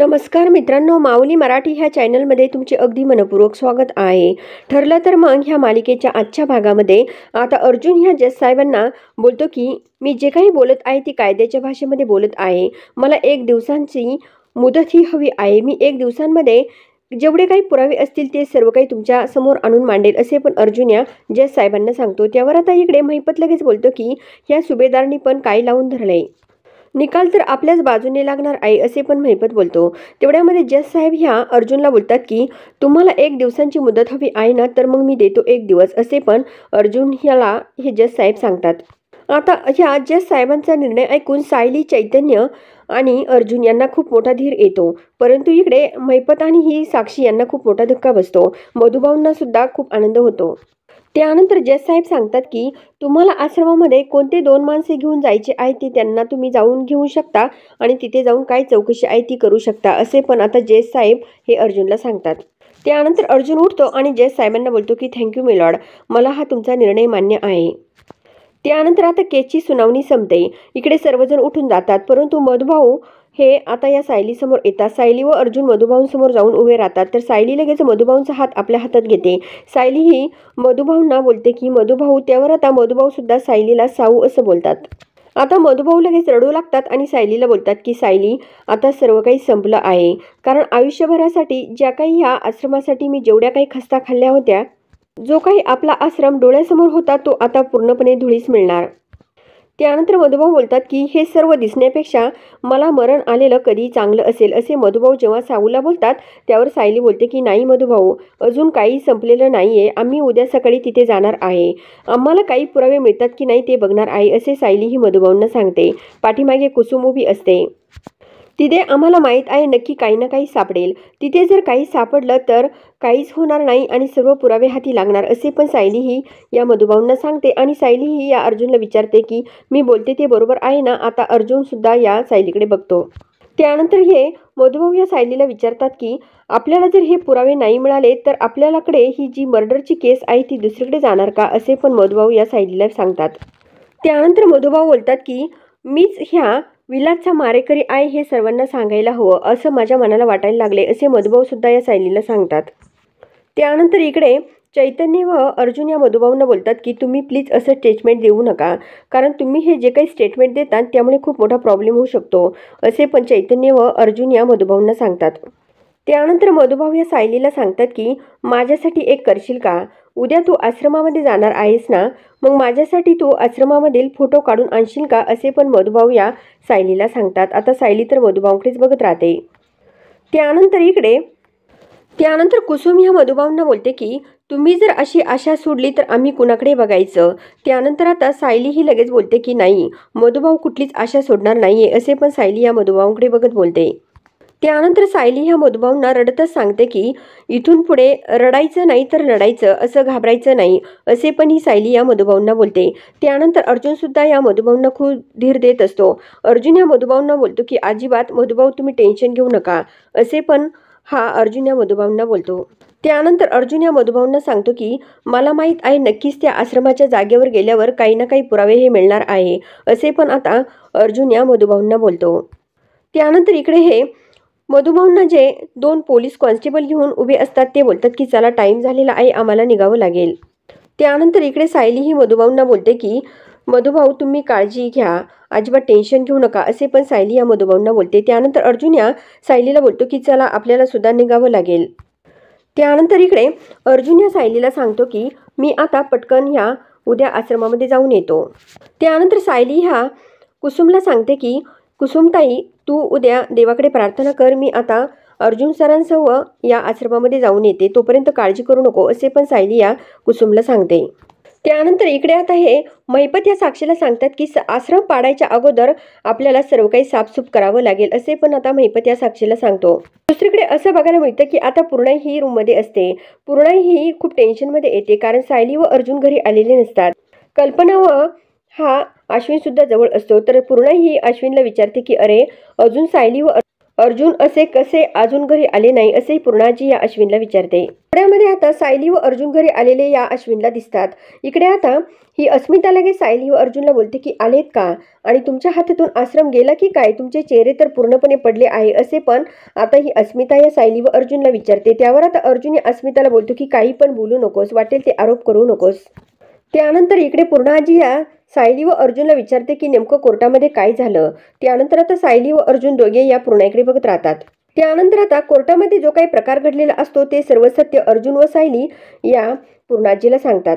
नमस्कार मित्रांनो, माऊली मराठी ह्या चॅनलमध्ये तुमचे अगदी मनपूर्वक स्वागत आहे. ठरलं तर मग ह्या मालिकेच्या आजच्या भागामध्ये आता अर्जुन ह्या जज साहेबांना बोलतो की मी जे काही बोलत आहे ती कायद्याच्या भाषेमध्ये बोलत आहे. मला 1 दिवसांची मुदत ही हवी आहे. मी 1 दिवसांमध्ये जेवढे काही पुरावे असतील ते सर्व काही तुमच्या समोर आणून मांडेल, असे पण अर्जुन या जज साहेबांना सांगतो. त्यावर आता इकडे महिपत लगेच बोलतो की ह्या सुभेदारनी पण काय लावून धरलंय, निकाल तर आपल्याच बाजूने लागणार आहे, असे पण महिपत बोलतो. तेवढ्यामध्ये जज साहेब ह्या अर्जुनला बोलतात की तुम्हाला 1 दिवसांची मुदत हवी आहे ना, तर मग मी देतो 1 दिवस, असे पण अर्जुन ह्याला हे जज साहेब सांगतात. आता ह्या जज साहेबांचा निर्णय ऐकून सायली, चैतन्य आणि अर्जुन यांना खूप मोठा धीर येतो. परंतु इकडे महिपत आणि ही साक्षी यांना खूप मोठा धक्का बसतो. मधुभाऊंना सुद्धा खूप आनंद होतो. त्यानंतर जज साहेब सांगतात की तुम्हाला आश्रमामध्ये कोणते 2 माणसे घेऊन जायचे आहे ते त्यांना तुम्ही जाऊन घेऊ शकता आणि तिथे जाऊन काय चौकशी आहे ती करू शकता, असे पण आता जज साहेब हे अर्जुनला सांगतात. त्यानंतर अर्जुन उठतो आणि जज साहेबांना बोलतो की थँक्यू मी लॉर्ड, मला हा तुमचा निर्णय मान्य आहे. त्यानंतर आता केसची सुनावणी संपते. इकडे सर्वजण उठून जातात, परंतु मधुभाऊ हे आता या सायलीसमोर येतात. सायली व अर्जुन मधुभाऊंसमोर जाऊन उभे राहतात. तर सायली लगेच मधुभाऊंचा हात आपल्या हातात घेते. सायली ही मधुभाऊंना बोलते की मधुभाऊ, त्यावर आता मधुभाऊ सुद्धा सायलीला साऊ असं बोलतात. आता मधुभाऊ लगेच रडू लागतात आणि सायलीला बोलतात की सायली, आता सर्व काही संपलं आहे. कारण आयुष्यभरासाठी ज्या काही ह्या आश्रमासाठी मी जेवढ्या काही खस्ता खाल्ल्या होत्या, जो काही आपला आश्रम डोळ्यासमोर होता तो आता पूर्णपणे धुळीस मिळणार. त्यानंतर मधुभाऊ बोलतात की हे सर्व दिसण्यापेक्षा मला मरण आलेलं कधी चांगलं असेल, असे मधुभाऊ जेव्हा साऊला बोलतात त्यावर सायली बोलते की नाही मधुभाऊ, अजून काही संपलेलं नाहीये. आम्ही उद्या सकाळी तिथे जाणार आहे. आम्हाला काही पुरावे मिळतात की नाही ते बघणार आहे, असे सायली ही मधुभाऊंना सांगते. पाठीमागे कुसुम उभी असते. तिथे आम्हाला माहीत आहे नक्की काही ना काही सापडेल. तिथे जर काही सापडलं तर काहीच होणार नाही आणि सर्व पुरावे हाती लागणार, असे पण सायली ही या मधुभाऊंना सांगते. आणि सायली ही या अर्जुनला विचारते की मी बोलते ते बरोबर आहे ना. आता अर्जुन सुद्धा या सायलीकडे बघतो. त्यानंतर हे मधुभाऊ या सायलीला विचारतात की आपल्याला जर हे पुरावे नाही मिळाले तर आपल्याकडे ही जी मर्डरची केस आहे ती दुसरीकडे जाणार का, असे पण मधुभाऊ या सायलीला सांगतात. त्यानंतर मधुभाऊ बोलतात की मीच ह्या विलासचा मारेकरी आहे हे सर्वांना सांगायला हवं, असं माझ्या मनाला वाटायला लागले, असे मधुभाऊ सुद्धा या सायलीला सांगतात. त्यानंतर इकडे चैतन्य व अर्जुन या मधुभाऊंना बोलतात की तुम्ही प्लीज असं स्टेटमेंट देऊ नका, कारण तुम्ही हे जे काही स्टेटमेंट देतात त्यामुळे खूप मोठा प्रॉब्लेम होऊ शकतो, असे पण चैतन्य व अर्जुन या मधुभाऊंना सांगतात. त्यानंतर मधुभाऊ या सायलीला सांगतात की माझ्यासाठी एक करशील का, उद्या तू आश्रमामध्ये जाणार आहेस ना, मग माझ्यासाठी तू आश्रमामधील फोटो काढून आणशील का, असे पण मधुभाऊ या सायलीला सांगतात. आता सायली तर मधुभाऊकडेच बघत राहते. त्यानंतर कुसुम ह्या मधुभाऊंना बोलते की तुम्ही जर अशी आशा सोडली तर आम्ही कुणाकडे बघायचं. त्यानंतर आता सायली ही लगेच बोलते की नाही, मधुभाऊ कुठलीच आशा सोडणार नाहीये, असे पण सायली या मधुभाऊंकडे बघत बोलते. त्यानंतर सायली ह्या मधुभाऊंना रडतच सांगते की इथून पुढे रडायचं नाही तर लढायचं, असं घाबरायचं नाही, असे पण ही सायली या मधुभाऊंना बोलते. त्यानंतर अर्जुन सुद्धा या मधुभाऊंना खूप धीर देत असतो. अर्जुन या मधुभाऊंना बोलतो की अजिबात मधुभाऊ तुम्ही टेन्शन घेऊ नका, असे पण हा अर्जुन या मधुभाऊंना बोलतो. त्यानंतर अर्जुन या मधुभाऊंना सांगतो की मला माहीत आहे नक्कीच त्या आश्रमाच्या जागेवर गेल्यावर काही ना काही पुरावे हे मिळणार आहे, असे पण आता अर्जुन या मधुभाऊंना बोलतो. त्यानंतर इकडे हे मधुभाऊंना जे 2 पोलीस कॉन्स्टेबल घेऊन उभे असतात ते बोलतात की चला टाईम झालेला आहे, आम्हाला निघावं लागेल. त्यानंतर इकडे सायली ही मधुभाऊंना बोलते की मधुभाऊ तुम्ही काळजी घ्या, अजिबात टेन्शन घेऊ नका, असे पण सायली या मधुभाऊंना बोलते. त्यानंतर अर्जुन या सायलीला बोलतो की चला आपल्याला सुद्धा निघावं लागेल. त्यानंतर इकडे अर्जुन या सायलीला सांगतो की मी आता पटकन ह्या उद्या आश्रमामध्ये जाऊन येतो. त्यानंतर सायली ह्या कुसुमला सांगते की कुसुमताई तू उद्या देवाकडे प्रार्थना कर, मी आता अर्जुन सरांसह या आश्रमामध्ये जाऊन येते, तोपर्यंत काळजी करू नको, असे पण सायली या कुसुमला सांगते. त्यानंतर इकडे आता हे महिपत या साक्षीला सांगतात की आश्रम पाडायच्या अगोदर आपल्याला सर्व काही साफसूफ करावं लागेल, असे पण आता महिपत या साक्षीला सांगतो. दुसरीकडे असं बघायला मिळतं की आता पूर्णाई ही रूममध्ये असते. पूर्णाई ही खूप टेन्शनमध्ये येते, कारण सायली व अर्जुन घरी आलेले नसतात. कल्पना व हा अश्विन सुद्धा जवळ असतो. तर पूर्णाई ही अश्विनला विचारते की अरे अजून सायली व अर्जुन असे कसे अजून घरी आले नाही, असे पूर्णाजी या अश्विनला विचारते. पुण्यामध्ये त्यामध्ये आता सायली व अर्जुन घरी आलेले या अश्विनला दिसतात. इकडे आता ही अस्मिता लगेच सायली व अर्जुनला बोलते की आलेत का आणि तुमच्या हातातून आश्रम गेला की काय, तुमचे चेहरे तर पूर्णपणे पडले आहे असे पण आता ही अस्मिता या सायली व अर्जुनला विचारते. त्यावर आता अर्जुन या अस्मिताला बोलतो की काही पण बोलू नकोस, वाटेल ते आरोप करू नकोस. त्यानंतर इकडे पूर्णा आजी या सायली व अर्जुनला विचारते की नेमकं कोर्टामध्ये काय झालं. त्यानंतर आता सायली व अर्जुन दोघे या पूर्णाकडे बघत राहतात. त्यानंतर आता कोर्टामध्ये जो काही प्रकार घडलेला असतो ते सर्व सत्य अर्जुन व सायली या पूर्णाजीला सांगतात.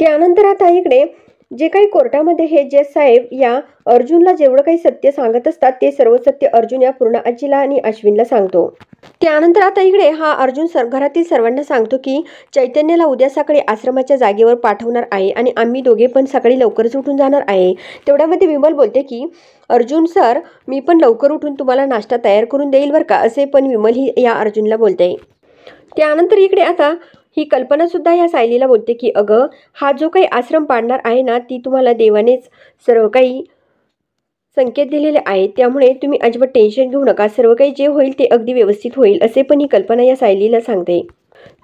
त्यानंतर आता इकडे जे काही कोर्टामध्ये हे जज साहेब या अर्जुनला जेवढं काही सत्य सांगत असतात ते सर्व सत्य अर्जुन या पूर्णा आजीला आणि अश्विनला सांगतो. त्यानंतर आता इकडे हा अर्जुन घरातील सर्वांना सांगतो की चैतन्याला उद्या सकाळी आश्रमाच्या जागेवर पाठवणार आहे आणि आम्ही दोघे पण सकाळी लवकरच उठून जाणार आहे. तेवढ्यामध्ये विमल बोलते की अर्जुन सर, मी पण लवकर उठून तुम्हाला नाश्ता तयार करून देईल बरं का, असे पण विमल ही या अर्जुनला बोलते. त्यानंतर इकडे आता ही कल्पना सुद्धा या सायलीला बोलते की अगं, हा जो काही आश्रम पाडणार आहे ना, ती तुम्हाला देवानेच सर्व काही संकेत दिलेले आहेत, त्यामुळे तुम्ही अजिबात टेन्शन घेऊ नका, सर्व काही जे होईल ते अगदी व्यवस्थित होईल असे पण ही कल्पना या सायलीला सांगते.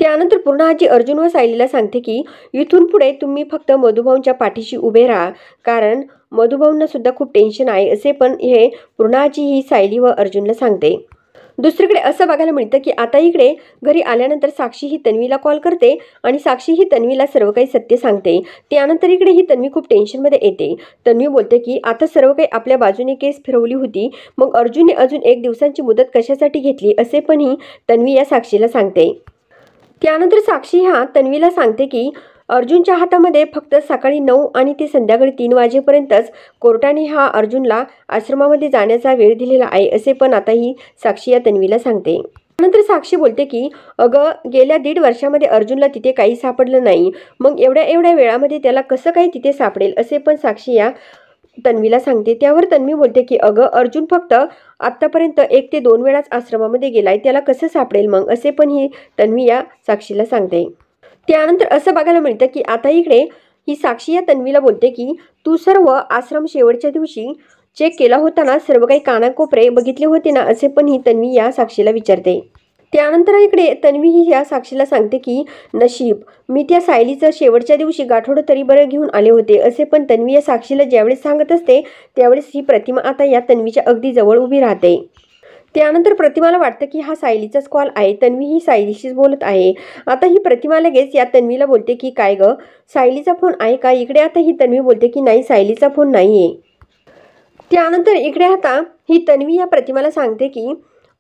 त्यानंतर पूर्णा आजी अर्जुन व सायलीला सांगते की इथून पुढे तुम्ही फक्त मधुभाऊंच्या पाठीशी उभे राहा, कारण मधुभाऊंना सुद्धा खूप टेन्शन आहे असे पण हे पूर्णा आजी ही सायली व अर्जुनला सांगते. दुसरीकडे असं बघायला मिळतं की आता इकडे घरी आल्यानंतर साक्षी ही तन्वीला कॉल करते आणि साक्षी ही तन्वीला सर्व काही सत्य सांगते. त्यानंतर इकडे ही तन्वी खूप टेन्शनमध्ये येते. तन्वी बोलते की आता सर्व काही आपल्या बाजूने केस फिरवली होती, मग अर्जुनने अजून 1 दिवसांची मुदत कशासाठी घेतली असे पण ही तन्वी या साक्षीला सांगते. त्यानंतर साक्षी ह्या तन्वीला सांगते की अर्जुनच्या हातामध्ये फक्त सकाळी 9 आणि ते संध्याकाळी 3 वाजेपर्यंतच कोर्टाने हा अर्जुनला आश्रमामध्ये जाण्याचा वेळ दिलेला आहे असे पण आता ही साक्षी या तन्वीला सांगते. त्यानंतर साक्षी बोलते की अगं, गेल्या 1.5 वर्षामध्ये अर्जुनला तिथे काही सापडलं नाही, मग एवढ्या वेळामध्ये त्याला कसं काही तिथे सापडेल असे पण साक्षी या तन्वीला सांगते. त्यावर तन्वी बोलते की अगं, अर्जुन फक्त आत्तापर्यंत 1 ते 2 वेळाच आश्रमामध्ये गेलाय, त्याला कसं सापडेल मग असे पण ही तन्वी या साक्षीला सांगते. त्यानंतर असं बघायला मिळतं की आता इकडे ही साक्षी या तन्वीला बोलते की तू सर्व आश्रम शेवटच्या दिवशी चेक केला होता ना, सर्व काही कानाकोपरे बघितले होते ना असे पण ही तन्वी या साक्षीला विचारते. त्यानंतर इकडे तन्वी ही या साक्षीला सांगते की नशीब, मी त्या सायलीचं शेवटच्या दिवशी गाठोडं तरी बरं घेऊन आले होते असे पण तन्वी या साक्षीला ज्यावेळेस सांगत असते त्यावेळेस ही प्रतिमा आता या तन्वीच्या अगदी जवळ उभी राहते. त्यानंतर प्रतिमाला वाटतं की हा सायलीचाच कॉल आहे, तन्वी ही सायलीशीच बोलत आहे. आता ही प्रतिमा लगेच या तन्वीला बोलते की काय गं, सायलीचा फोन आहे का. इकडे आता ही तन्वी बोलते की नाही, सायलीचा फोन नाही आहे. त्यानंतर इकडे आता ही तन्वी या प्रतिमाला सांगते की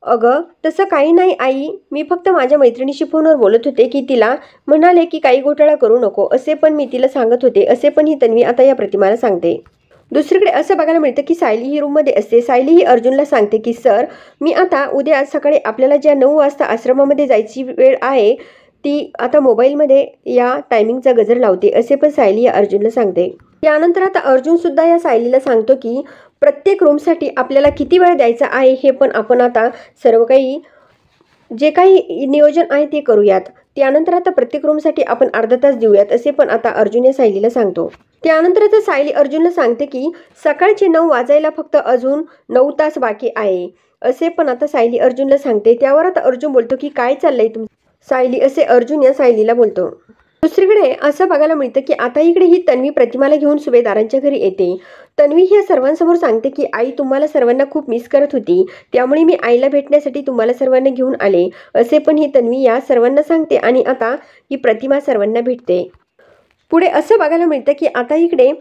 अगं, तसं काही नाही आई, मी फक्त माझ्या मैत्रिणीशी फोनवर बोलत होते की तिला म्हणाले की काही घोटाळा करू नको असे पण मी तिला सांगत होते असे पण ही तन्वी आता या प्रतिमाला सांगते. दुसरीकडे असं बघायला मिळतं की सायली ही रूममध्ये असते. सायली ही अर्जुनला सांगते की सर, मी आता उद्या सकाळी आपल्याला ज्या 9 वाजता आश्रमामध्ये जायची वेळ आहे ती आता मोबाईलमध्ये या टायमिंगचा गजर लावते असे पण सायली या अर्जुनला सांगते. त्यानंतर आता अर्जुन सुद्धा या सायलीला सांगतो की प्रत्येक रूमसाठी आपल्याला किती वेळ द्यायचा आहे हे पण आपण आता सर्व काही जे काही नियोजन आहे ते करूयात. त्यानंतर आता प्रत्येक रूमसाठी आपण अर्धा तास देऊयात असे पण आता अर्जुन या सायलीला सांगतो. त्यानंतर आता सायली अर्जुनला सांगते की सकाळचे 9 वाजायला फक्त अजून 9 तास बाकी आहे असे पण आता सायली अर्जुनला सांगते. त्यावर आता अर्जुन बोलतो की काय चाललंय तुमचं सायली असे अर्जुन या सायलीला बोलतो. दुसरीकडे असं बघायला मिळतं की आता इकडे ही तन्वी प्रतिमाला घेऊन सुभेदारांच्या घरी येते. तन्वी ह्या सर्वांसमोर सांगते की आई तुम्हाला सर्वांना खूप मिस करत होती, त्यामुळे मी आईला भेटण्यासाठी तुम्हाला सर्वांना घेऊन आले असे पण ही तन्वी या सर्वांना सांगते आणि आता ही प्रतिमा सर्वांना भेटते. पुढे असं बघायला मिळतं की आता इकडे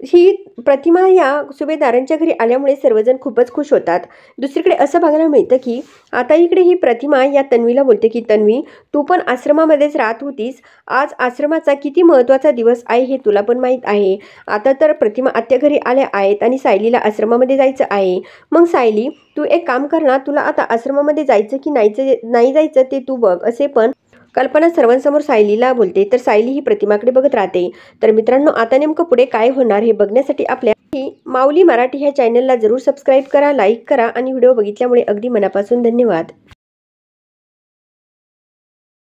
ही प्रतिमा या सुभेदारांच्या घरी आल्यामुळे सर्वजण खूपच खुश होतात. दुसरीकडे असं बघायला मिळतं की आता इकडे ही प्रतिमा या तन्वीला बोलते की तन्वी, तू पण आश्रमामध्येच राहत होतीस, आज आश्रमाचा किती महत्त्वाचा दिवस आहे हे तुला पण माहीत आहे. आता तर प्रतिमा आत्या घरी आल्या आहेत आणि सायलीला आश्रमामध्ये जायचं आहे. मग सायली, तू एक काम कर ना, तुला आता आश्रमामध्ये जायचं की नाही जायचं ते तू बघ असे पण कल्पना सर्वांसमोर सायलीला बोलते. तर सायली ही प्रतिमाकडे बघत राहते. तर मित्रांनो, आता नेमकं पुढे काय होणार हे बघण्यासाठी आपल्या माऊली मराठी ह्या चॅनलला जरूर सबस्क्राईब करा, लाईक करा आणि व्हिडिओ बघितल्यामुळे अगदी मनापासून धन्यवाद.